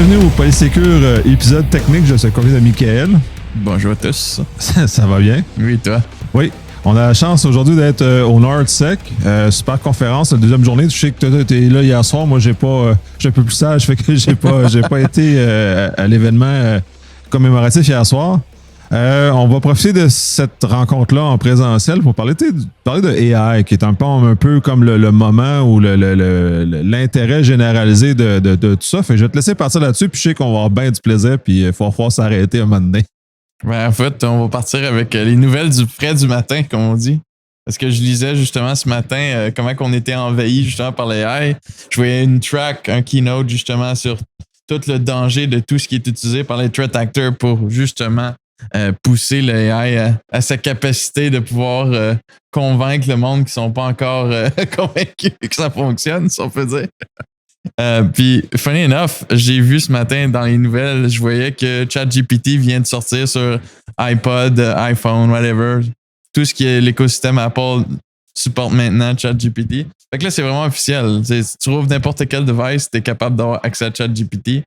bienvenue au Polysécure épisode technique. Je suis accompagné de Michael. Bonjour à tous. Ça va bien? Oui, toi? Oui. On a la chance aujourd'hui d'être au NordSec, super conférence, la deuxième journée. Je sais que tu étais là hier soir. Moi, je suis un peu plus sage, fait que j'ai pas été à l'événement commémoratif hier sour. On va profiter de cette rencontre-là en présentiel pour parler de AI, qui est un peu comme le moment ou l'intérêt généralisé de tout ça. Fait que je vais te laisser partir là-dessus, puis je sais qu'on va avoir bien du plaisir, puis il faut pouvoir s'arrêter un moment donné. Ben, en fait, on va partir avec les nouvelles du frais du matin, comme on dit. Parce que je lisais justement ce matin comment on était envahi justement par l'AI. Je voyais une track, un keynote justement sur tout le danger de tout ce qui est utilisé par les threat actors pour justement pousser l'AI à sa capacité de pouvoir convaincre le monde qui sont pas encore convaincus que ça fonctionne, si on peut dire. Puis, funny enough, j'ai vu ce matin dans les nouvelles, je voyais que ChatGPT vient de sortir sur iPod, iPhone, whatever. Tout ce qui est l'écosystème Apple supporte maintenant ChatGPT. Fait que là, c'est vraiment officiel. Si tu trouves n'importe quel device, tu es capable d'avoir accès à ChatGPT.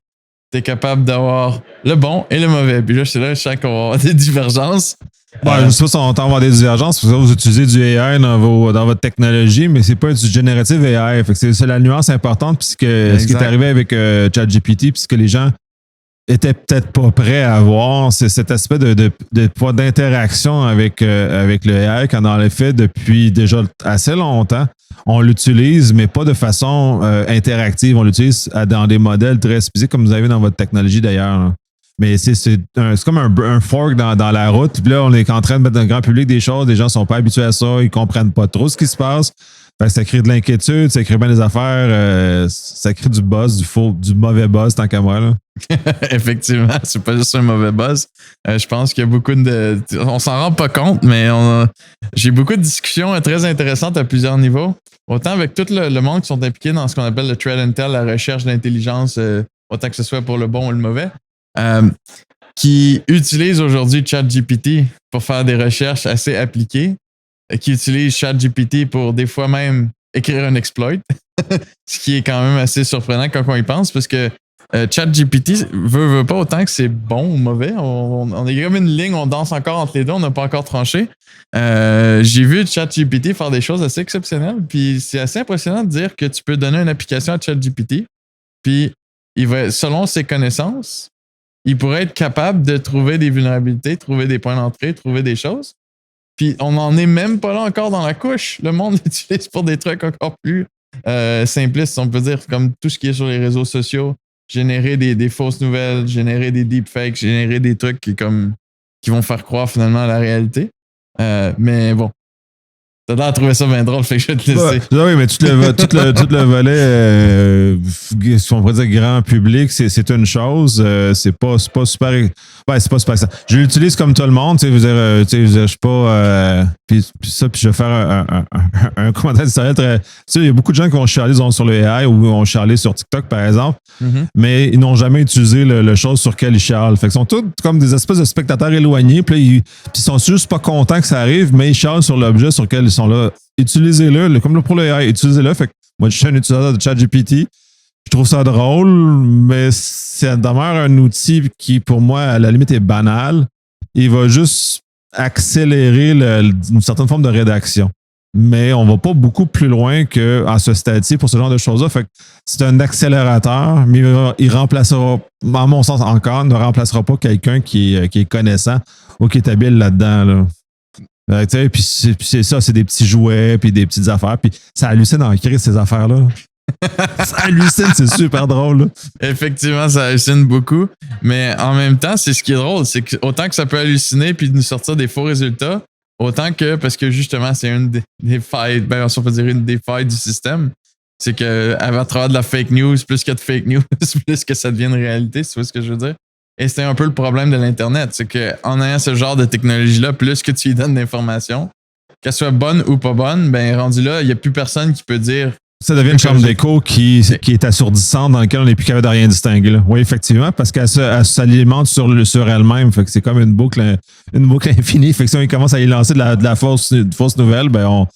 Tu es capable d'avoir le bon et le mauvais. Puis là, je sens qu'on va avoir des divergences. Je ne sais pas si on va avoir des divergences, parce que vous utilisez du AI dans votre technologie, mais c'est pas du générative AI. Fait que c'est la nuance importante, puisque ce qui est arrivé avec ChatGPT, puisque les gens étaient peut-être pas prêts à voir, c'est cet aspect d'interaction avec le AI, quand dans le fait, depuis déjà assez longtemps, on l'utilise, mais pas de façon interactive. On l'utilise dans des modèles très spécifiques, comme vous avez dans votre technologie d'ailleurs, là. Mais c'est comme un fork dans la route. Puis là, on est en train de mettre dans le grand public des choses. Les gens ne sont pas habitués à ça. Ils comprennent pas trop ce qui se passe. Fait que ça crée de l'inquiétude, ça crée bien des affaires. Ça crée du buzz, du mauvais buzz, tant qu'à moi, là. Effectivement, c'est pas juste un mauvais buzz. Je pense qu'il y a beaucoup de... On s'en rend pas compte, mais j'ai beaucoup de discussions très intéressantes à plusieurs niveaux. Autant avec tout le monde qui sont impliqués dans ce qu'on appelle le threat intel, la recherche d'intelligence, autant que ce soit pour le bon ou le mauvais. Qui utilisent aujourd'hui ChatGPT pour faire des recherches assez appliquées, qui utilisent ChatGPT pour des fois même écrire un exploit, ce qui est quand même assez surprenant quand on y pense, parce que ChatGPT veut pas autant que c'est bon ou mauvais. On est comme une ligne, on danse encore entre les deux, on n'a pas encore tranché. J'ai vu ChatGPT faire des choses assez exceptionnelles, puis c'est assez impressionnant de dire que tu peux donner une application à ChatGPT, puis il va, selon ses connaissances, il pourrait être capable de trouver des vulnérabilités, trouver des points d'entrée, trouver des choses. Puis on n'en est même pas là encore dans la couche. Le monde l'utilise pour des trucs encore plus simplistes, on peut dire, comme tout ce qui est sur les réseaux sociaux. Générer des fausses nouvelles, générer des deepfakes, générer des trucs qui vont faire croire finalement à la réalité. Mais bon. T'as l'air de trouver ça bien drôle, fait que je vais te laisser. Oui, mais tout le volet, si on pourrait dire grand public, c'est une chose. C'est pas super. Ouais, c'est pas super ça. Je l'utilise comme tout le monde, tu sais, je suis pas. Puis je vais faire un commentaire historique très. Tu sais, il y a beaucoup de gens qui vont chialer sur le AI ou vont chialer sur TikTok, par exemple, mais ils n'ont jamais utilisé le chose sur lequel ils chialent. Fait qu'ils sont tous comme des espèces de spectateurs éloignés, puis ils sont juste pas contents que ça arrive, mais ils chialent sur l'objet sur lequel ils sont là. Utilisez-le, comme pour le AI, utilisez-le. Fait que moi, je suis un utilisateur de ChatGPT. Je trouve ça drôle, mais ça demeure un outil qui, pour moi, à la limite, est banal. Il va juste accélérer une certaine forme de rédaction. Mais on ne va pas beaucoup plus loin qu'à ce stade-ci pour ce genre de choses-là. Fait que c'est un accélérateur, mais il remplacera, à mon sens encore, ne remplacera pas quelqu'un qui est connaissant ou qui est habile là-dedans, là. Puis c'est ça, c'est des petits jouets, puis des petites affaires, puis ça hallucine en crise, ces affaires-là. Ça hallucine, c'est super drôle, là. Effectivement, ça hallucine beaucoup, mais en même temps, c'est ce qui est drôle, c'est que autant que ça peut halluciner puis nous sortir des faux résultats, autant que, parce que justement, c'est une des failles, on peut dire une des failles du système, c'est qu'à travers de la fake news, plus qu'il y a de fake news, plus que ça devient une réalité, si tu vois ce que je veux dire. Et c'était un peu le problème de l'Internet, c'est qu'en ayant ce genre de technologie-là, plus que tu lui donnes d'informations, qu'elle soit bonne ou pas bonne, ben rendu là, il n'y a plus personne qui peut dire... Ça devient une chambre d'écho qui est assourdissante, dans laquelle on n'est plus capable de rien distinguer, là. Oui, effectivement, parce qu'elle s'alimente sur elle-même. Fait que c'est comme une boucle infinie. Fait que si on commence à y lancer de la fausse nouvelle, ben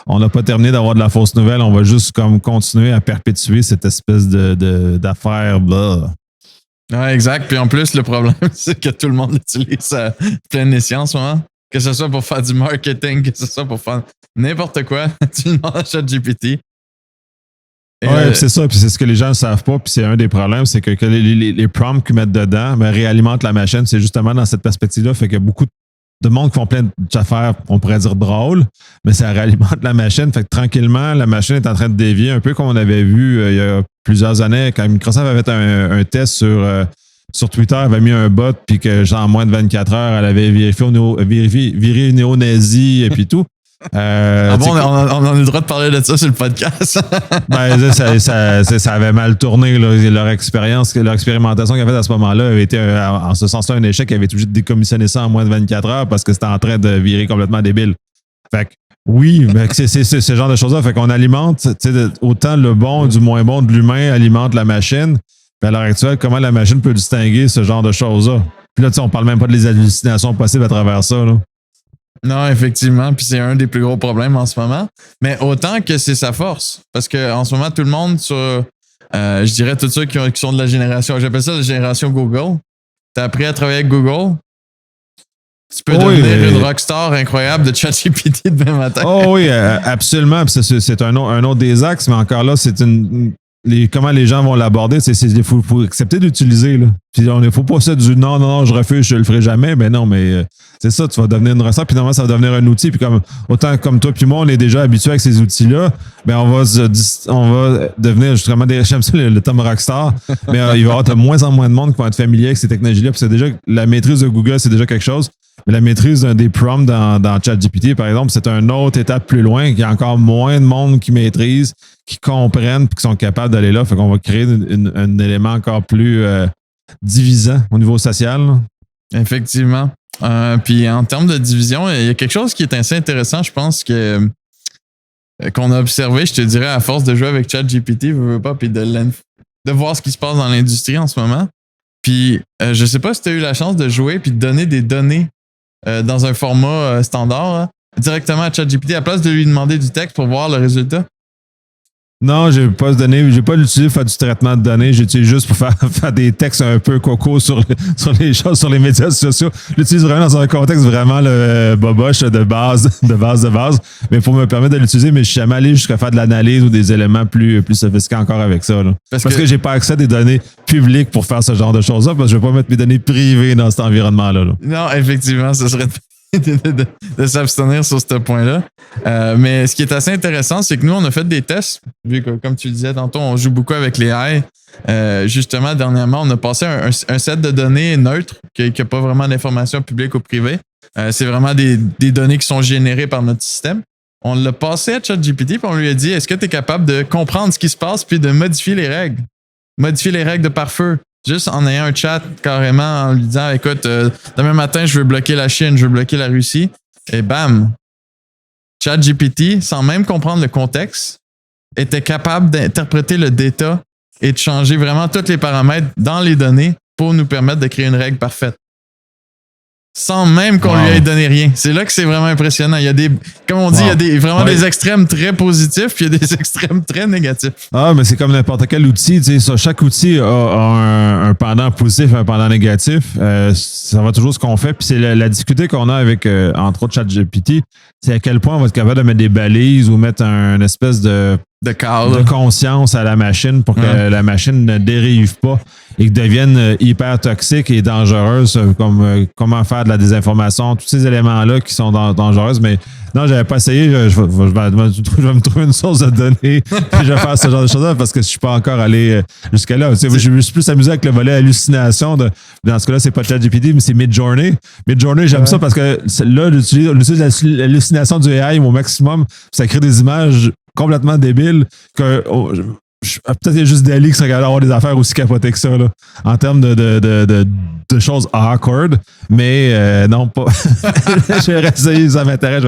on n'a pas terminé d'avoir de la fausse nouvelle. On va juste comme continuer à perpétuer cette espèce d'affaire. Blah. Ouais, exact. Puis en plus, le problème, c'est que tout le monde l'utilise à plein escient en ce moment. Que ce soit pour faire du marketing, que ce soit pour faire n'importe quoi. Tu demandes à ChatGPT. Ouais, c'est ça, puis c'est ce que les gens ne savent pas, puis c'est un des problèmes, c'est que les prompts qu'ils mettent dedans réalimentent la machine. C'est justement dans cette perspective-là, fait que beaucoup de monde qui font plein d'affaires, on pourrait dire drôles, mais ça réalimente la machine. Fait que tranquillement, la machine est en train de dévier, un peu comme on avait vu il y a plusieurs années, quand Microsoft avait fait un test sur Twitter, elle avait mis un bot, puis que genre en moins de 24 heures, elle avait viré néo-nazi et puis tout. On a le droit de parler de ça sur le podcast. Ça avait mal tourné. Là. Leur expérimentation qu'ils avaient faite à ce moment-là avait été, en ce sens-là, un échec. Ils avaient été obligés de décommissionner ça en moins de 24 heures parce que c'était en train de virer complètement débile. Fait que, oui, mais c'est ce genre de choses-là. Fait qu'on alimente, autant le bon du moins bon de l'humain alimente la machine. Puis à l'heure actuelle, comment la machine peut distinguer ce genre de choses-là? Puis là, on parle même pas des hallucinations possibles à travers ça. Là. Non, effectivement, puis c'est un des plus gros problèmes en ce moment. Mais autant que c'est sa force. Parce qu'en ce moment, tout le monde je dirais tous ceux qui sont de la génération, j'appelle ça la génération Google. T'as appris à travailler avec Google. Tu peux devenir une rockstar incroyable de ChatGPT demain matin. Oh oui, absolument. Puis c'est un autre des axes, mais encore là, c'est comment les gens vont l'aborder, il faut accepter d'utiliser. Là. Puis il ne faut pas ça du non, je refuse, je le ferai jamais. Mais non, mais c'est ça, tu vas devenir une recette, puis normalement, ça va devenir un outil. Puis autant comme toi puis moi, on est déjà habitués avec ces outils-là, ben on va devenir justement j'aime ça le terme rockstar, mais il va y avoir de moins en moins de monde qui vont être familiers avec ces technologies-là. Puis c'est déjà la maîtrise de Google, c'est déjà quelque chose. Mais la maîtrise des prompts dans ChatGPT, par exemple, c'est une autre étape plus loin. Il y a encore moins de monde qui maîtrise, qui comprennent et qui sont capables d'aller là. Fait qu'on va créer un élément encore plus divisant au niveau social. Là. Effectivement. Puis en termes de division, il y a quelque chose qui est assez intéressant, je pense, qu'on a observé, je te dirais, à force de jouer avec ChatGPT, puis de voir ce qui se passe dans l'industrie en ce moment. Puis je sais pas si tu as eu la chance de jouer puis de donner des données dans un format standard là, directement à ChatGPT à la place de lui demander du texte pour voir le résultat. Non, j'ai pas l'utilisé pour faire du traitement de données. J'utilise juste pour faire des textes un peu coco sur les choses, sur les médias sociaux. J'utilise vraiment dans un contexte vraiment boboche de base. Mais pour me permettre de l'utiliser, mais je suis jamais allé jusqu'à faire de l'analyse ou des éléments plus sophistiqués encore avec ça. Là. Parce que j'ai pas accès à des données publiques pour faire ce genre de choses-là, parce que je vais pas mettre mes données privées dans cet environnement-là. Là. Non, effectivement, ce serait de s'abstenir sur ce point-là. Mais ce qui est assez intéressant, c'est que nous, on a fait des tests, vu que, comme tu le disais tantôt, on joue beaucoup avec les AI. Justement, dernièrement, on a passé un set de données neutres, qui n'a pas vraiment d'informations publiques ou privées. C'est vraiment des données qui sont générées par notre système. On l'a passé à ChatGPT, puis on lui a dit, est-ce que tu es capable de comprendre ce qui se passe, puis de modifier les règles? Modifier les règles de pare-feu. Juste en ayant un chat carrément, en lui disant, écoute, demain matin, je veux bloquer la Chine, je veux bloquer la Russie. Et bam! ChatGPT, sans même comprendre le contexte, était capable d'interpréter le data et de changer vraiment tous les paramètres dans les données pour nous permettre de créer une règle parfaite. Sans même qu'on lui ait donné rien. C'est là que c'est vraiment impressionnant. Il y a comme on dit, il y a vraiment des extrêmes très positifs puis il y a des extrêmes très négatifs. Ah, mais c'est comme n'importe quel outil. Tu sais, chaque outil a un pendant positif et un pendant négatif. Ça va toujours ce qu'on fait. Puis c'est la difficulté qu'on a avec, entre autres, ChatGPT, c'est à quel point on va être capable de mettre des balises ou mettre une espèce de conscience à la machine pour que la machine ne dérive pas et que devienne hyper toxique et dangereuse, comme comment faire de la désinformation, tous ces éléments-là qui sont dangereux. Mais non, j'avais pas essayé. Je vais me trouver une source de données puis je vais faire ce genre de choses-là parce que je suis pas encore allé jusqu'à là. Je me suis plus amusé avec le volet hallucination. Dans ce cas-là, c'est pas ChatGPT, mais c'est Midjourney. Midjourney, j'aime ça parce que là, on utilise l'hallucination du AI au maximum. Ça crée des images complètement débiles que peut-être il y a juste Dali qui serait capable d'avoir des affaires aussi capotées que ça là, en termes de choses awkward, mais non pas. Je vais essayer, ça m'intéresse.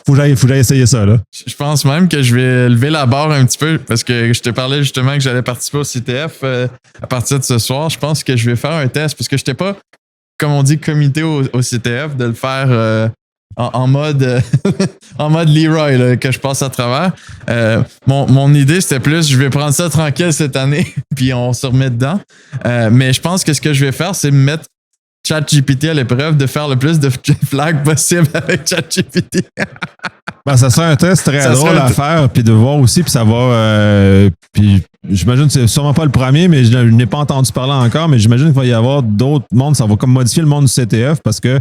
Faut que j'aille essayer ça là. Je pense même que je vais lever la barre un petit peu parce que je te parlais justement que j'allais participer au CTF à partir de ce soir. Je pense que je vais faire un test parce que je n'étais pas, comme on dit, comité au CTF de le faire en mode en mode Leroy là, que je passe à travers. Mon idée, c'était plus, je vais prendre ça tranquille cette année, puis on se remet dedans. Mais je pense que ce que je vais faire, c'est mettre ChatGPT à l'épreuve, de faire le plus de flags possible avec ChatGPT. Ben, ça serait un test très drôle à faire, puis de voir aussi, puis ça va. Puis j'imagine que c'est sûrement pas le premier, mais je n'ai pas entendu parler encore, mais j'imagine qu'il va y avoir d'autres mondes. Ça va comme modifier le monde du CTF parce que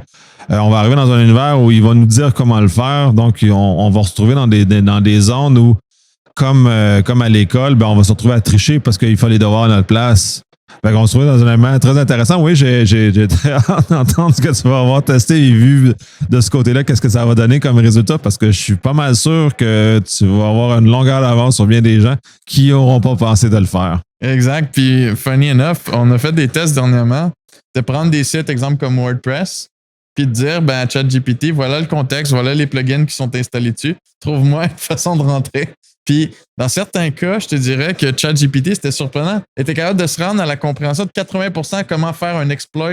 on va arriver dans un univers où il va nous dire comment le faire. Donc, on va se retrouver dans des zones où, comme à l'école, ben, on va se retrouver à tricher parce qu'il faut les devoirs à notre place. Fait qu'on se trouve dans un élément très intéressant. Oui, j'ai très hâte d'entendre ce que tu vas avoir testé et vu de ce côté-là, qu'est-ce que ça va donner comme résultat, parce que je suis pas mal sûr que tu vas avoir une longueur d'avance sur bien des gens qui n'auront pas pensé de le faire. Exact. Puis, funny enough, on a fait des tests dernièrement de prendre des sites, exemple comme WordPress, puis de dire, ben, à ChatGPT, voilà le contexte, voilà les plugins qui sont installés dessus. Trouve-moi une façon de rentrer. Puis, dans certains cas, je te dirais que ChatGPT, c'était surprenant. Il était capable de se rendre à la compréhension de 80% comment faire un exploit.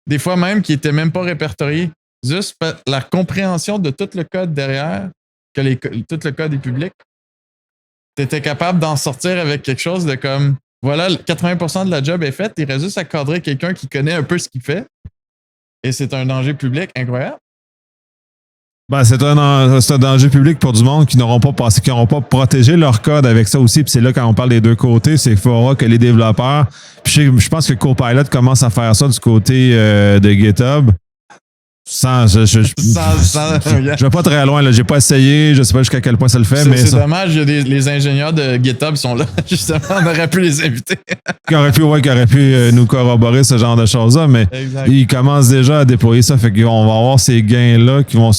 Des fois même qui n'était même pas répertorié. Juste la compréhension de tout le code derrière, tout le code est public. Tu étais capable d'en sortir avec quelque chose de comme, voilà, 80% de la job est faite, il reste juste à cadrer quelqu'un qui connaît un peu ce qu'il fait. Et c'est un danger public incroyable. Ben, c'est un danger public pour du monde qui n'auront pas passé, qui n'auront pas protégé leur code avec ça aussi. Puis c'est là quand on parle des deux côtés, c'est qu'il faudra que les développeurs. Puis je pense que Copilot commence à faire ça du côté de GitHub. Je vais pas très loin, là. J'ai pas essayé, je sais pas jusqu'à quel point ça le fait, mais. C'est dommage, les ingénieurs de GitHub sont là. Justement, on aurait pu les inviter. qui aurait pu nous corroborer ce genre de choses-là, mais ils commencent déjà à déployer ça. Fait qu'on va avoir ces gains-là qui vont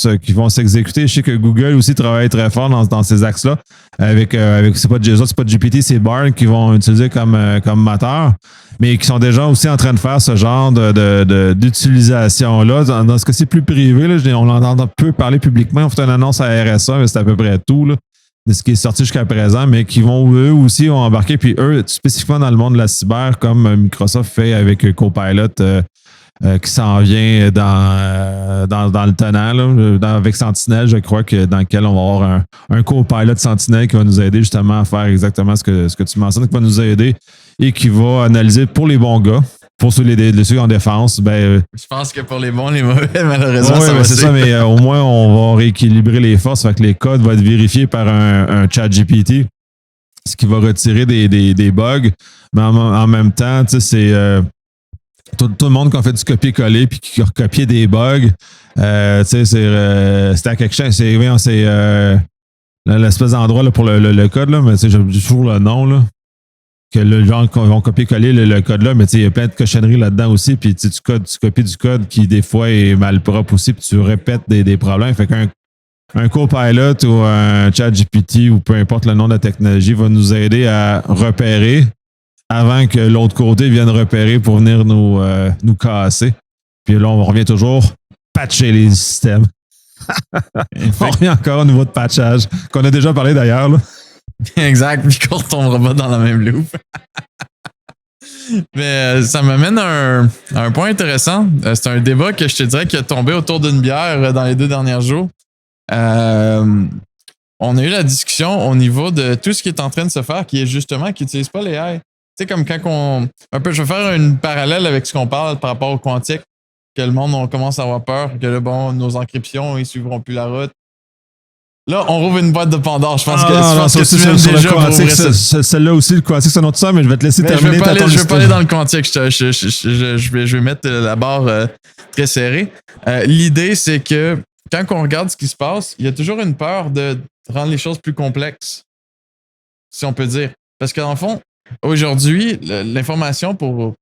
s'exécuter. Je sais que Google aussi travaille très fort dans ces axes-là. Avec c'est pas GPT, c'est Bard qui vont utiliser comme moteur, mais qui sont déjà aussi en train de faire ce genre d'utilisation-là. Dans ce cas-ci plus privé, là, on entend peu parler publiquement. On fait une annonce à RSA, mais c'est à peu près tout là, de ce qui est sorti jusqu'à présent, mais qui vont, eux aussi, ont embarqué. Puis eux, spécifiquement dans le monde de la cyber, comme Microsoft fait avec Copilot, qui s'en vient dans le tenant, là, avec Sentinel, je crois que dans lequel on va avoir un Copilot Sentinel qui va nous aider justement à faire exactement ce que tu mentionnes, qui va nous aider et qui va analyser pour les bons gars. Pour ceux en défense, ben. Je pense que pour les bons, les mauvais, malheureusement, ça va. C'est ça, mais au moins, on va rééquilibrer les forces. Fait que les codes vont être vérifiés par un chat GPT, ce qui va retirer des bugs. Mais en même temps, tu sais, c'est. Tout le monde qui a fait du copier-coller puis qui a recopié des bugs, tu sais, c'était à quelque chose. C'est l'espèce d'endroit là, pour le code, là, mais tu sais, j'ai toujours le nom, là. Que le genre vont copier-coller le code là, mais tu sais, il y a plein de cochonneries là-dedans aussi, puis tu copies du code qui, des fois, est mal propre aussi, puis tu répètes des problèmes. Fait qu'un Copilot ou un ChatGPT ou peu importe le nom de la technologie va nous aider à repérer avant que l'autre côté vienne repérer pour venir nous casser. Puis là, on revient toujours patcher les systèmes. On revient encore au niveau de patchage, qu'on a déjà parlé d'ailleurs, là. Exact, puis qu'on ne retombera pas dans la même loupe. Mais ça m'amène à un point intéressant. C'est un débat que je te dirais qui a tombé autour d'une bière dans les 2 derniers jours. On a eu la discussion au niveau de tout ce qui est en train de se faire, qui est justement qui n'utilise pas les AI. Tu sais, comme quand je vais faire une parallèle avec ce qu'on parle par rapport au quantique, que le monde on commence à avoir peur, que là, bon, nos encryptions, ils suivront plus la route. Là, on rouvre une boîte de Pandore. Je pense que tu viens déjà le quantique, celle-là aussi, le quantique, c'est un autre ça, mais je vais te laisser terminer. Je vais pas aller dans le quantique. Je vais mettre la barre très serrée. L'idée, c'est que quand on regarde ce qui se passe, il y a toujours une peur de rendre les choses plus complexes, si on peut dire. Parce que dans le fond, aujourd'hui, l'information pour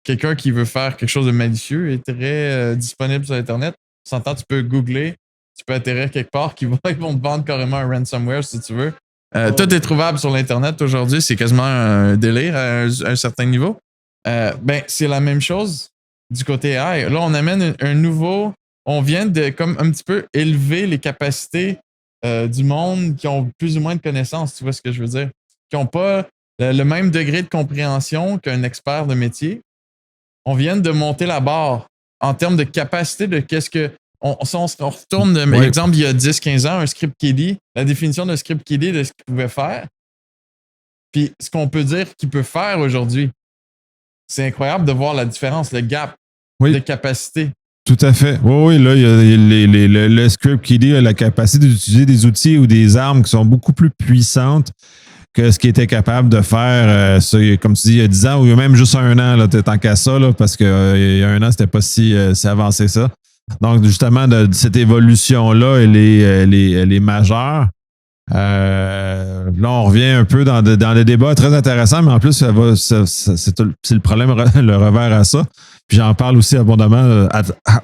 quelqu'un qui veut faire quelque chose de malicieux est très disponible sur Internet. Tu s'entends, tu peux googler. Tu peux atterrir quelque part, ils vont te vendre carrément un ransomware si tu veux. Tout est trouvable sur l'Internet aujourd'hui. C'est quasiment un délire à un certain niveau. C'est la même chose du côté AI. Là, on amène un nouveau... On vient de comme un petit peu élever les capacités du monde qui ont plus ou moins de connaissances, tu vois ce que je veux dire? Qui n'ont pas le même degré de compréhension qu'un expert de métier. On vient de monter la barre en termes de capacité de qu'est-ce que... si on retourne, exemple, il y a 10-15 ans, un script kiddie, la définition d'un script kiddie de ce qu'il pouvait faire, puis ce qu'on peut dire qu'il peut faire aujourd'hui. C'est incroyable de voir la différence, le gap de capacité. Tout à fait. Oui, là, il y a le script kiddie a la capacité d'utiliser des outils ou des armes qui sont beaucoup plus puissantes que ce qu'il était capable de faire, comme tu dis, il y a 10 ans ou même juste un an, là, tant qu'à ça, là, parce qu'il y a un an, c'était pas si avancé ça. Donc, justement, de cette évolution-là, elle est majeure. Là, on revient un peu dans des débats très intéressants, mais en plus, c'est le problème, le revers à ça. Puis j'en parle aussi abondamment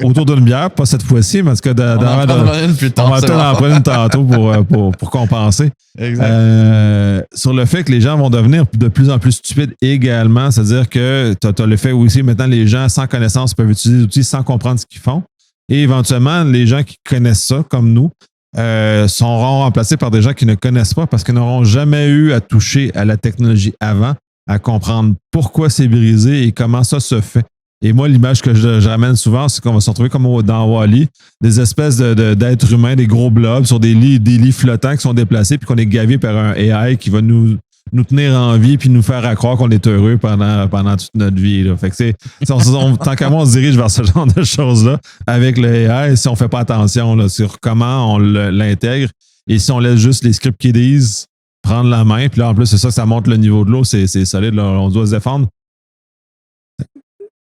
autour d'une bière, pas cette fois-ci, mais en tout cas, on va en prendre une tantôt pour compenser. Exact. Sur le fait que les gens vont devenir de plus en plus stupides également, c'est-à-dire que tu as le fait aussi, maintenant, les gens sans connaissance peuvent utiliser des outils sans comprendre ce qu'ils font. Et éventuellement, les gens qui connaissent ça, comme nous, seront remplacés par des gens qui ne connaissent pas parce qu'ils n'auront jamais eu à toucher à la technologie avant, à comprendre pourquoi c'est brisé et comment ça se fait. Et moi, l'image que je ramène souvent, c'est qu'on va se retrouver comme dans Wall-E, des espèces d'êtres humains, des gros blobs sur des lits flottants qui sont déplacés puis qu'on est gavé par un AI qui va nous tenir en vie puis nous faire croire qu'on est heureux pendant toute notre vie. Là. Fait que tant qu'à moi, on se dirige vers ce genre de choses-là avec le AI si on ne fait pas attention là, sur comment on l'intègre et si on laisse juste les script kiddies prendre la main. Puis là, en plus, c'est ça monte le niveau de l'eau, c'est solide. Là, on doit se défendre.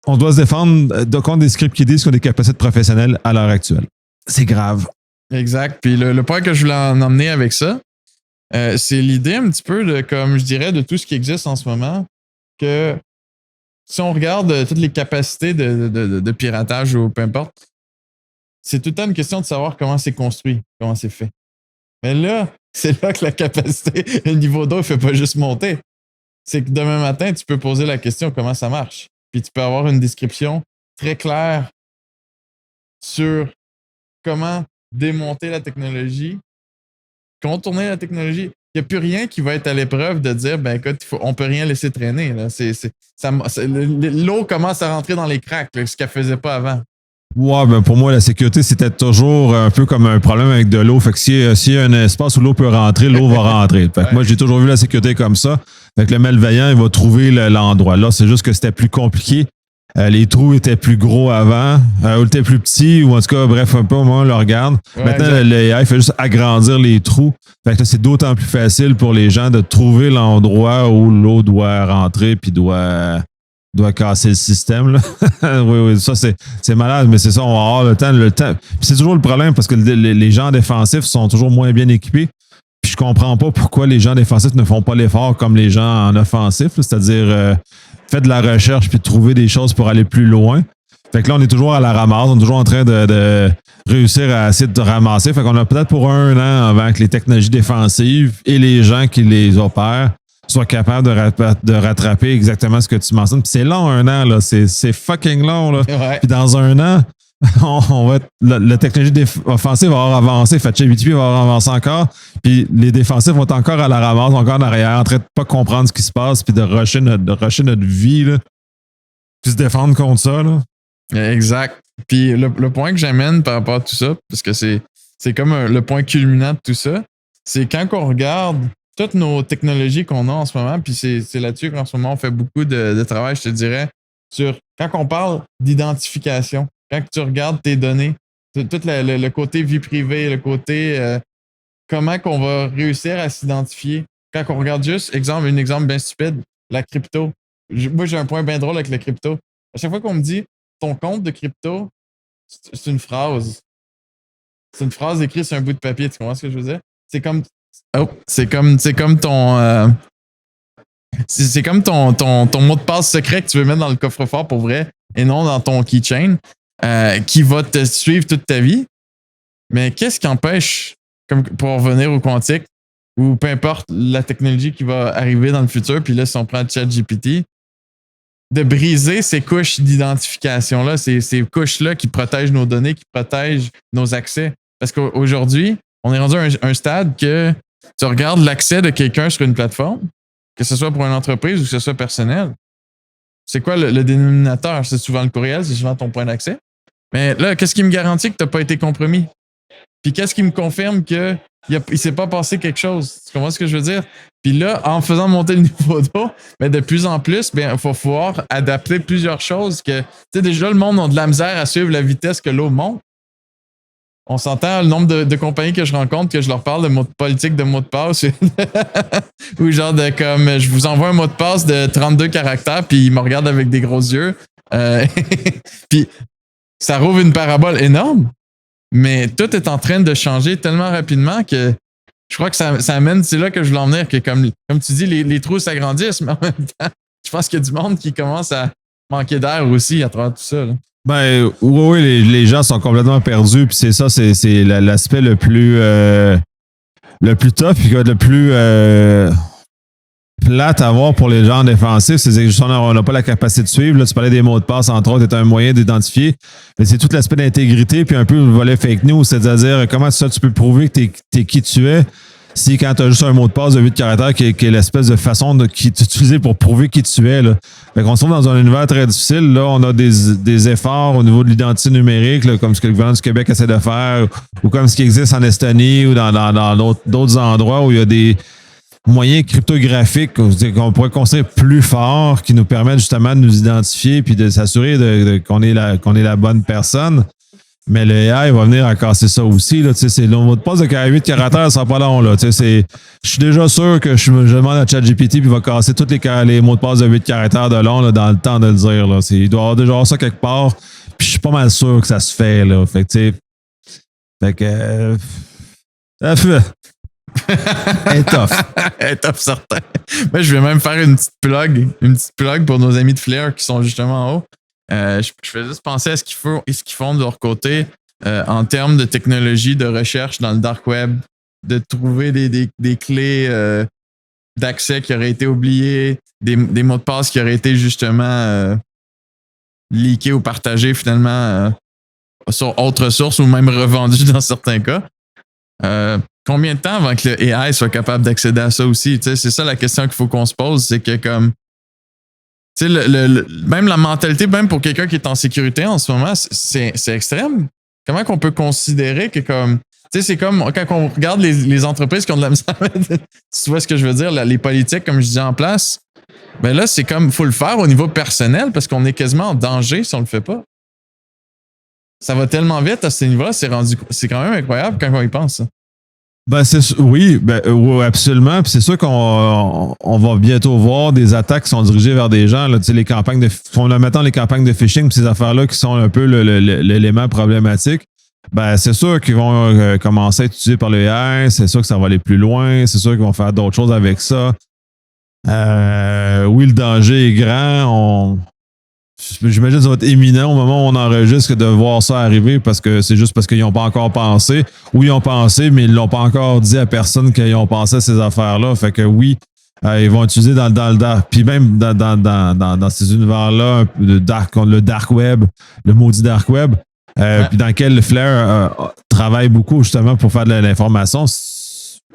On doit se défendre contre des script kiddies qui ont des capacités professionnelles à l'heure actuelle. C'est grave. Exact. Puis le point que je voulais en emmener avec ça, c'est l'idée un petit peu de, comme je dirais, de tout ce qui existe en ce moment, que si on regarde toutes les capacités de piratage ou peu importe, c'est tout le temps une question de savoir comment c'est construit, comment c'est fait. Mais là, c'est là que la capacité, le niveau d'eau ne fait pas juste monter. C'est que demain matin, tu peux poser la question comment ça marche. Puis tu peux avoir une description très claire sur comment démonter la technologie, contourner la technologie. Il n'y a plus rien qui va être à l'épreuve de dire, ben écoute, on peut rien laisser traîner. Là. L'eau commence à rentrer dans les cracks, là, ce qu'elle ne faisait pas avant. Ouais, ben pour moi, la sécurité, c'était toujours un peu comme un problème avec de l'eau. Fait que s'il y a un espace où l'eau peut rentrer, l'eau va rentrer. Fait que moi, j'ai toujours vu la sécurité comme ça. Fait que le malveillant, il va trouver l'endroit. Là, c'est juste que c'était plus compliqué. Les trous étaient plus gros avant, ou étaient plus petits, ou en tout cas, bref, un peu au moment où on le regarde. Ouais, maintenant, l'AI fait juste agrandir les trous. Fait que là, c'est d'autant plus facile pour les gens de trouver l'endroit où l'eau doit rentrer puis doit casser le système. Là. oui, ça, c'est malade, mais c'est ça, on va avoir le temps. Puis c'est toujours le problème parce que les gens défensifs sont toujours moins bien équipés. Puis je comprends pas pourquoi les gens défensifs ne font pas l'effort comme les gens en offensif, là, c'est-à-dire faites de la recherche puis trouver des choses pour aller plus loin. Fait que là, on est toujours à la ramasse, on est toujours en train de réussir à essayer de ramasser. Fait qu'on a peut-être pour un an avant que les technologies défensives et les gens qui les opèrent soient capables de rattraper exactement ce que tu mentionnes. Puis c'est long, un an, là. C'est fucking long, là. Ouais. Puis dans un an, la technologie offensive va avoir avancé, ChatGPT va avoir avancé encore, puis les défensifs vont être encore à la ramasse, encore en arrière, en train de pas comprendre ce qui se passe, puis de rusher notre vie, là, puis se défendre contre ça. Là. Exact. Puis le point que j'amène par rapport à tout ça, parce que c'est comme le point culminant de tout ça, c'est quand on regarde toutes nos technologies qu'on a en ce moment, puis c'est là-dessus qu'en ce moment on fait beaucoup de travail, je te dirais, sur quand on parle d'identification. Quand tu regardes tes données, tout le côté vie privée, le côté comment qu'on va réussir à s'identifier. Quand on regarde juste, un exemple bien stupide, la crypto. Moi, j'ai un point bien drôle avec la crypto. À chaque fois qu'on me dit ton compte de crypto, c'est une phrase. C'est une phrase écrite sur un bout de papier. Tu comprends ce que je veux dire? C'est comme ton. C'est comme ton mot de passe secret que tu veux mettre dans le coffre-fort pour vrai et non dans ton keychain. Qui va te suivre toute ta vie. Mais qu'est-ce qui empêche, comme pour revenir au quantique, ou peu importe la technologie qui va arriver dans le futur, puis là, si on prend ChatGPT, de briser ces couches d'identification-là, ces couches-là qui protègent nos données, qui protègent nos accès. Parce qu'aujourd'hui, on est rendu à un stade que tu regardes l'accès de quelqu'un sur une plateforme, que ce soit pour une entreprise ou que ce soit personnel. C'est quoi le dénominateur? C'est souvent le courriel, c'est souvent ton point d'accès. Mais là, qu'est-ce qui me garantit que tu n'as pas été compromis? Puis qu'est-ce qui me confirme qu'il ne s'est pas passé quelque chose? Tu comprends ce que je veux dire? Puis là, en faisant monter le niveau d'eau, ben de plus en plus, il faut pouvoir adapter plusieurs choses. Tu sais, déjà, le monde a de la misère à suivre la vitesse que l'eau monte. On s'entend le nombre de compagnies que je rencontre, que je leur parle de politique de mots de passe. Ou genre de comme, je vous envoie un mot de passe de 32 caractères, puis ils me regardent avec des gros yeux. Puis ça rouvre une parabole énorme. Mais tout est en train de changer tellement rapidement que je crois que ça amène, c'est là que je voulais en venir, que comme tu dis, les trous s'agrandissent, mais en même temps, je pense qu'il y a du monde qui commence à manquer d'air aussi à travers tout ça. Là. Ben oui, les gens sont complètement perdus, puis c'est ça, c'est l'aspect le plus tough, puis le plus plate à voir pour les gens défensifs, c'est que on n'a pas la capacité de suivre. Là, tu parlais des mots de passe, entre autres, c'est un moyen d'identifier. Mais c'est tout l'aspect d'intégrité, puis un peu le volet fake news, c'est-à-dire comment ça tu peux prouver que t'es qui tu es si quand tu as juste un mot de passe de 8 caractères qui est l'espèce de façon qui est utilisée pour prouver qui tu es. Là. Fait qu'on se trouve dans un univers très difficile. Là, on a des efforts au niveau de l'identité numérique, là, comme ce que le gouvernement du Québec essaie de faire, ou comme ce qui existe en Estonie ou dans d'autres endroits où il y a des moyens cryptographiques qu'on pourrait construire plus forts qui nous permettent justement de nous identifier puis de s'assurer qu'on est la bonne personne. Mais le AI va venir à casser ça aussi. Là, c'est le mot de passe de 8 caractères, ça sera pas long. Là, je suis déjà sûr que je demande à ChatGPT puis il va casser tous les mots de passe de 8 caractères de long là, dans le temps de le dire. Là. Il doit y avoir déjà avoir ça quelque part. Puis je suis pas mal sûr que ça se fait. Là. Fait que est tough. Est tough, certain. Mais je vais même faire une petite plug pour nos amis de Flair qui sont justement en haut. Je fais juste penser à ce qu'ils font de leur côté en termes de technologie, de recherche dans le dark web, de trouver des clés d'accès qui auraient été oubliées, des mots de passe qui auraient été justement leakés ou partagés finalement sur autre source ou même revendus dans certains cas. Combien de temps avant que le AI soit capable d'accéder à ça aussi? C'est ça la question qu'il faut qu'on se pose, c'est que comme tu sais, même la mentalité, même pour quelqu'un qui est en sécurité en ce moment, c'est extrême. Comment qu'on peut considérer que comme... Tu sais, c'est comme quand on regarde les entreprises qui ont de la misère, tu vois ce que je veux dire, les politiques, comme je disais, en place, ben là, c'est comme, il faut le faire au niveau personnel parce qu'on est quasiment en danger si on le fait pas. Ça va tellement vite à ce niveau-là, c'est quand même incroyable quand on y pense. Ça. Ben oui, absolument. Puis c'est sûr qu'on va bientôt voir des attaques qui sont dirigées vers des gens. Là, les campagnes les campagnes de phishing, ces affaires-là qui sont un peu l'élément problématique. Ben c'est sûr qu'ils vont commencer à être utilisés par le AI. C'est sûr que ça va aller plus loin. C'est sûr qu'ils vont faire d'autres choses avec ça. Oui, le danger est grand. J'imagine que ça va être éminent au moment où on enregistre de voir ça arriver parce que c'est juste parce qu'ils n'ont pas encore pensé. Ou ils ont pensé, mais ils ne l'ont pas encore dit à personne qu'ils ont pensé à ces affaires-là. Fait que oui, ils vont utiliser dans le dark. Puis même dans ces univers-là, le dark web, le maudit dark web, puis dans lequel le Flair travaille beaucoup justement pour faire de l'information.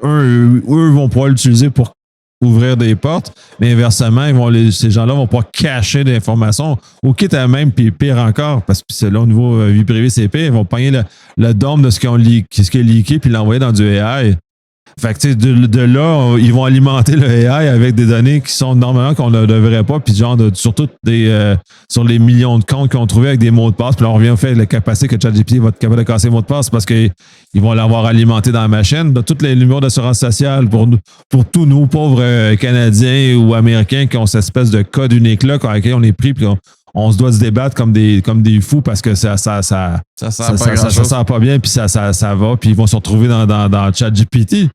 Eux vont pouvoir l'utiliser pour ouvrir des portes, mais inversement, ces gens-là vont pouvoir cacher des informations au kit à même, puis pire encore, parce que c'est là au niveau vie privée, c'est pire, ils vont pogner le dôme de ce qui est leaké, puis l'envoyer dans du AI. Fait que, tu sais, de là, ils vont alimenter le AI avec des données qui sont normalement qu'on ne devrait pas, puis genre, surtout sur les millions de comptes qu'ils ont trouvés avec des mots de passe, puis là, on revient au fait de la capacité que ChatGPT va être capable de casser les mots de passe parce qu'ils vont l'avoir alimenté dans la machine. De tous les numéros d'assurance sociale pour tous nos pauvres Canadiens ou Américains qui ont cette espèce de code unique-là, avec lequel on est pris, puis on se doit se débattre comme des fous parce que ça sert pas bien, puis ça va, puis ils vont se retrouver dans ChatGPT.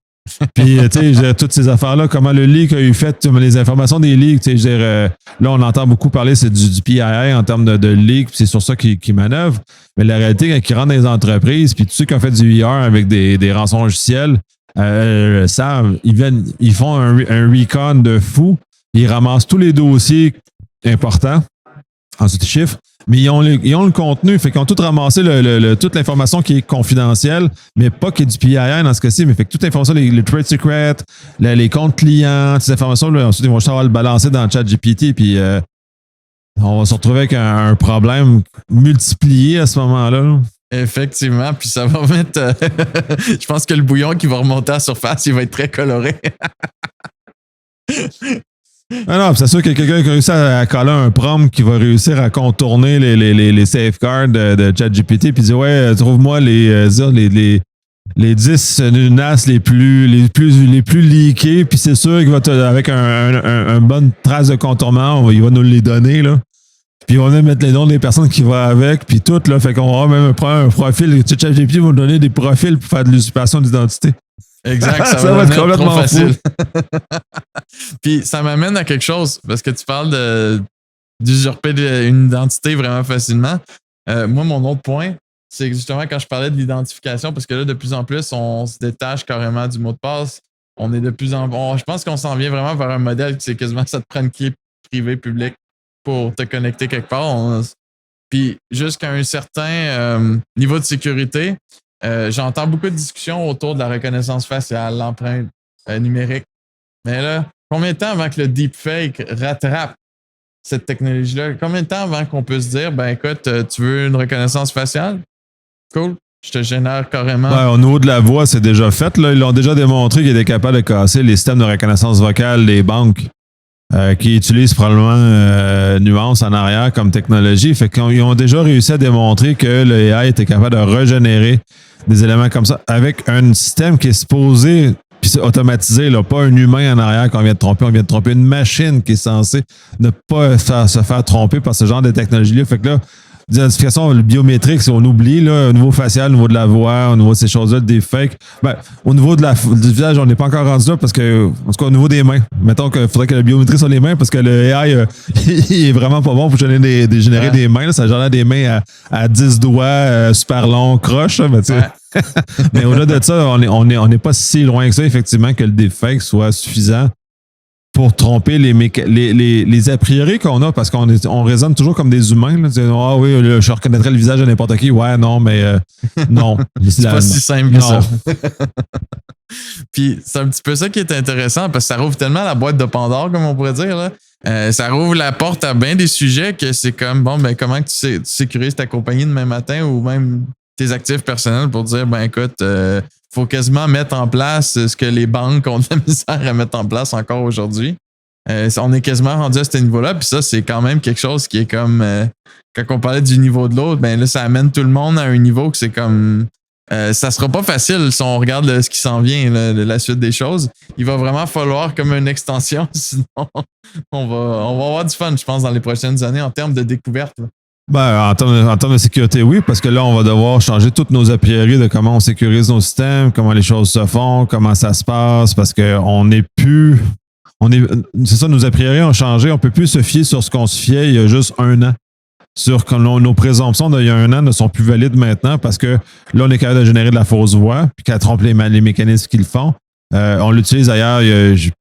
Puis, tu sais, toutes ces affaires-là, comment le leak a eu fait, les informations des leaks, tu sais, là, on entend beaucoup parler, c'est du PII en termes de leak, puis c'est sur ça qu'ils manœuvrent. Mais la réalité, quand ils rentrent dans les entreprises, puis tous ceux qui ont fait du IR avec des rançons logiciels, savent, ils font un recon de fou, ils ramassent tous les dossiers importants, ensuite ils chiffrent, mais ils ont le contenu, fait qu'ils ont tout ramassé toute l'information qui est confidentielle, mais pas qu'il y ait du PII dans ce cas-ci, mais fait que toute l'information, les trade secrets, les comptes clients, ces informations, là, ensuite ils vont juste avoir le balancer dans le chat GPT, puis on va se retrouver avec un problème multiplié à ce moment-là. Là. Effectivement, puis ça va mettre... je pense que le bouillon qui va remonter à la surface, il va être très coloré. Ah non, c'est sûr qu'il y a quelqu'un qui a réussi à coller un prompt qui va réussir à contourner les safeguards de ChatGPT puis dire ouais, trouve-moi les 10 NAS les plus leakés, puis c'est sûr qu'il va avec un bonne trace de contournement, il va nous les donner là. Puis on va même mettre les noms des personnes qui vont avec, puis tout, là. Fait qu'on aura même un profil. ChatGPT va nous donner des profils pour faire de l'usurpation d'identité. Exact, ça va être complètement trop facile. Puis ça m'amène à quelque chose, parce que tu parles d'usurper une identité vraiment facilement. Moi, mon autre point, c'est que justement quand je parlais de l'identification, parce que là, de plus en plus, on se détache carrément du mot de passe. On est de plus en plus... Je pense qu'on s'en vient vraiment vers un modèle qui c'est quasiment ça te prend une clé privée publique pour te connecter quelque part. Puis jusqu'à un certain niveau de sécurité, j'entends beaucoup de discussions autour de la reconnaissance faciale, l'empreinte numérique. Mais là, combien de temps avant que le deepfake rattrape cette technologie-là? Combien de temps avant qu'on peut se dire, ben écoute, tu veux une reconnaissance faciale? Cool. Je te génère carrément. Ouais, au niveau de la voix, c'est déjà fait. Là. Ils l'ont déjà démontré qu'ils étaient capables de casser les systèmes de reconnaissance vocale des banques. Qui utilisent probablement Nuance en arrière comme technologie. Fait qu'ils ont déjà réussi à démontrer que le AI était capable de régénérer des éléments comme ça avec un système qui est supposé, puis c'est automatisé, là, pas un humain en arrière qu'on vient de tromper. On vient de tromper une machine qui est censée ne pas se faire tromper par ce genre de technologie-là. Fait que là, l'identification, le biométrique, on oublie, là, au niveau facial, au niveau de la voix, au niveau de ces choses-là, des fakes. Ben, au niveau du visage, on n'est pas encore rendu là parce que, en tout cas, au niveau des mains. Mettons qu'il faudrait que la biométrie soit les mains parce que le AI, il est vraiment pas bon pour générer des mains. Là. Ça génère des mains à 10 doigts, super longs, croches. Mais, mais au-delà de ça, on n'est pas si loin que ça, effectivement, que le deepfake soit suffisant pour tromper les a priori qu'on a, parce qu'on raisonne toujours comme des humains. Là. Ah oui, je reconnaîtrais le visage de n'importe qui. Ouais, non, mais non. C'est pas si simple que ça. Puis c'est un petit peu ça qui est intéressant, parce que ça rouvre tellement la boîte de Pandore, comme on pourrait dire. Là. Ça rouvre la porte à bien des sujets que c'est comme, bon, ben comment que tu sécurises ta compagnie demain matin ou même tes actifs personnels pour dire, ben écoute, faut quasiment mettre en place ce que les banques ont de la misère à mettre en place encore aujourd'hui. On est quasiment rendu à ce niveau-là, puis ça, c'est quand même quelque chose qui est comme... quand on parlait du niveau de l'autre, ben là, ça amène tout le monde à un niveau que c'est comme... ça sera pas facile si on regarde ce qui s'en vient, la suite des choses. Il va vraiment falloir comme une extension, sinon on va avoir du fun, je pense, dans les prochaines années en termes de découverte. Là. Ben, en termes de sécurité, oui, parce que là, on va devoir changer toutes nos a priori de comment on sécurise nos systèmes, comment les choses se font, comment ça se passe, parce qu'on n'est plus... c'est ça, nos a priori ont changé. On ne peut plus se fier sur ce qu'on se fiait il y a juste un an. Sur que nos présomptions d'il y a un an ne sont plus valides maintenant parce que là, on est capable de générer de la fausse voix, puis qu'elle trompe les mécanismes qu'ils font. On l'utilise ailleurs,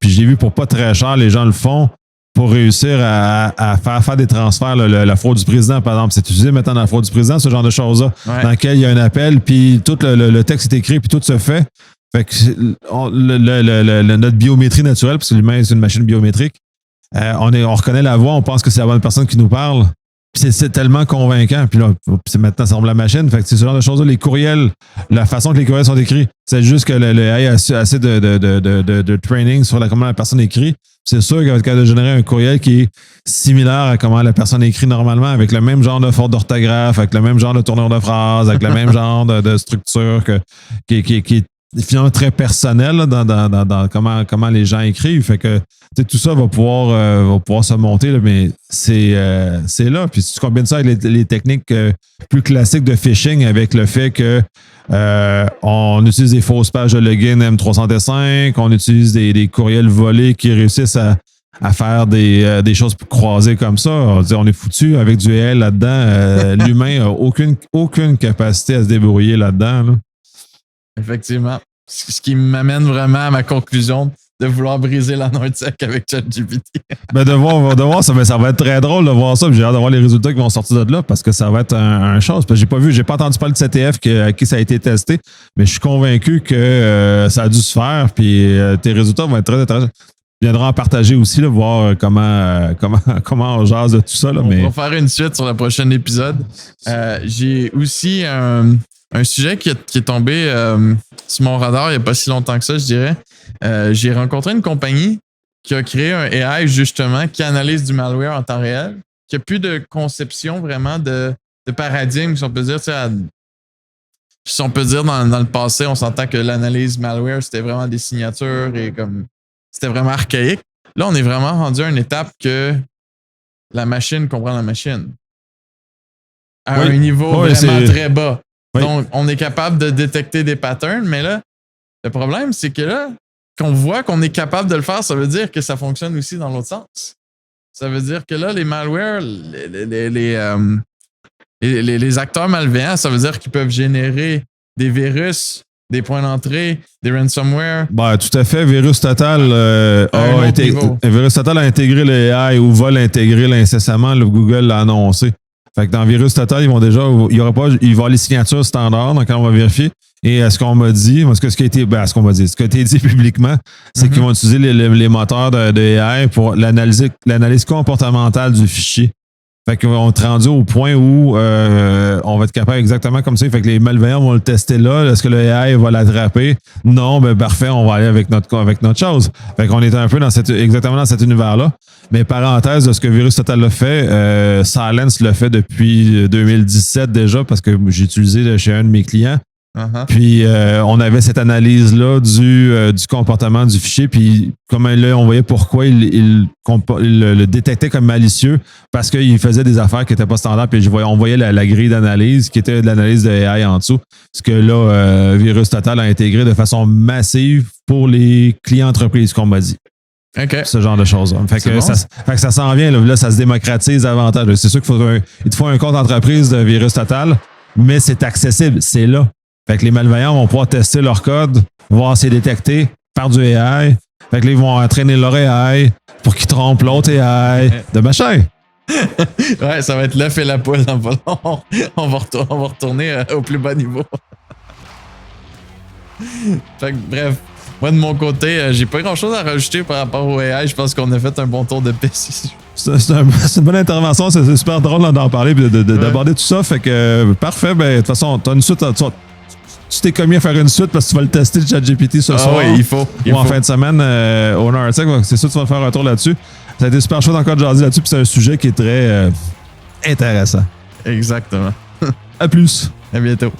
puis j'ai vu pour pas très cher, les gens le font pour réussir à faire des transferts. La fraude du président, par exemple, c'est utilisé maintenant dans la fraude du président, ce genre de choses-là, dans lequel il y a un appel, puis tout le texte est écrit, puis tout se fait. Fait que notre biométrie naturelle, parce que l'humain, c'est une machine biométrique, on reconnaît la voix, on pense que c'est la bonne personne qui nous parle. Puis c'est tellement convaincant. Puis là, maintenant, ça ressemble à la machine. Fait que c'est ce genre de choses-là. Les courriels, la façon que les courriels sont écrits, c'est juste que le AI a assez de training sur comment la personne écrit. C'est sûr qu'il va être capable de générer un courriel qui est similaire à comment la personne écrit normalement, avec le même genre de faute d'orthographe, avec le même genre de tournure de phrase, avec le même genre de structure qui est finalement très personnel là, dans comment les gens écrivent. Fait que tout ça va pouvoir se monter, là, mais c'est là. Puis si tu combines ça avec les techniques plus classiques de phishing avec le fait que on utilise des fausses pages de login M365, on utilise des courriels volés qui réussissent à faire des choses croisées comme ça. On est foutu avec du AI là-dedans. L'humain n'a aucune capacité à se débrouiller là-dedans. Là. Effectivement. Ce qui m'amène vraiment à ma conclusion de vouloir briser la noix de sec avec ChatGPT. Ben de voir ça, ça va être très drôle de voir ça. J'ai hâte de voir les résultats qui vont sortir de là parce que ça va être un chose. Parce que j'ai pas entendu parler de CTF à qui ça a été testé, mais je suis convaincu que ça a dû se faire. Puis tes résultats vont être très intéressants. viendra en partager aussi, là, voir comment on jase de tout ça. Là, On va faire une suite sur le prochain épisode. J'ai aussi un sujet qui est tombé sur mon radar il n'y a pas si longtemps que ça, je dirais. J'ai rencontré une compagnie qui a créé un AI, justement, qui analyse du malware en temps réel, qui a plus de conception vraiment de paradigme, si on peut dire. Si on peut dire, dans le passé, on s'entend que l'analyse malware, c'était vraiment des signatures et comme c'était vraiment archaïque. Là, on est vraiment rendu à une étape que la machine comprend la machine. À un niveau vraiment très bas. Oui. Donc, on est capable de détecter des patterns, mais là, le problème, c'est que là, qu'on voit qu'on est capable de le faire, ça veut dire que ça fonctionne aussi dans l'autre sens. Ça veut dire que là, les malwares, les acteurs malveillants, ça veut dire qu'ils peuvent générer des virus, des points d'entrée, des ransomware. Ben, tout à fait. Virus Total a intégré le AI ou va l'intégrer incessamment. Le Google l'a annoncé. Fait que dans Virus Total, il va y avoir les signatures standards, donc on va vérifier. Et ce qu'on m'a dit, ce qui a été dit publiquement, c'est qu'ils vont utiliser les moteurs de AI pour l'analyse comportementale du fichier. Fait qu'on est rendu au point où on va être capable exactement comme ça. Fait que les malveillants vont le tester là. Est-ce que le AI va l'attraper? Non, ben parfait, on va aller avec notre chose. Fait qu'on est un peu exactement dans cet univers-là. Mais parenthèse de ce que Virus Total l'a fait, Silence l'a fait depuis 2017 déjà parce que j'ai utilisé chez un de mes clients. Uh-huh. Puis on avait cette analyse-là du comportement du fichier, puis comme là, on voyait pourquoi il le détectait comme malicieux, parce qu'il faisait des affaires qui n'étaient pas standards, puis on voyait la grille d'analyse qui était de l'analyse de AI en dessous, ce que là, Virus Total a intégré de façne massive pour les clients entreprises, qu'on m'a dit. Okay. Ce genre de choses. Fait que ça s'en vient, là, ça se démocratise davantage. C'est sûr qu'il te faut un compte entreprise de Virus Total, mais c'est accessible, c'est là. Fait que les malveillants vont pouvoir tester leur code, voir s'ils détectés par du AI. Fait que là, ils vont entraîner leur AI pour qu'ils trompent l'autre AI de machin. Ouais, ça va être l'œuf et la poule dans pas long. On va retourner au plus bas niveau. Fait que bref, moi de mon côté, j'ai pas grand chose à rajouter par rapport au AI. Je pense qu'on a fait un bon tour de piste. C'est une bonne intervention, c'est super drôle d'en parler et d'aborder tout ça. Fait que parfait, ben de toute façon, t'as une suite. Tu t'es commis à faire une suite parce que tu vas le tester le ChatGPT ce soir. Oui, il faut. En fin de semaine au NRTech. C'est sûr que tu vas faire un tour là-dessus. Ça a été super chouette encore de jaser là-dessus. Puis c'est un sujet qui est très intéressant. Exactement. À plus. À bientôt.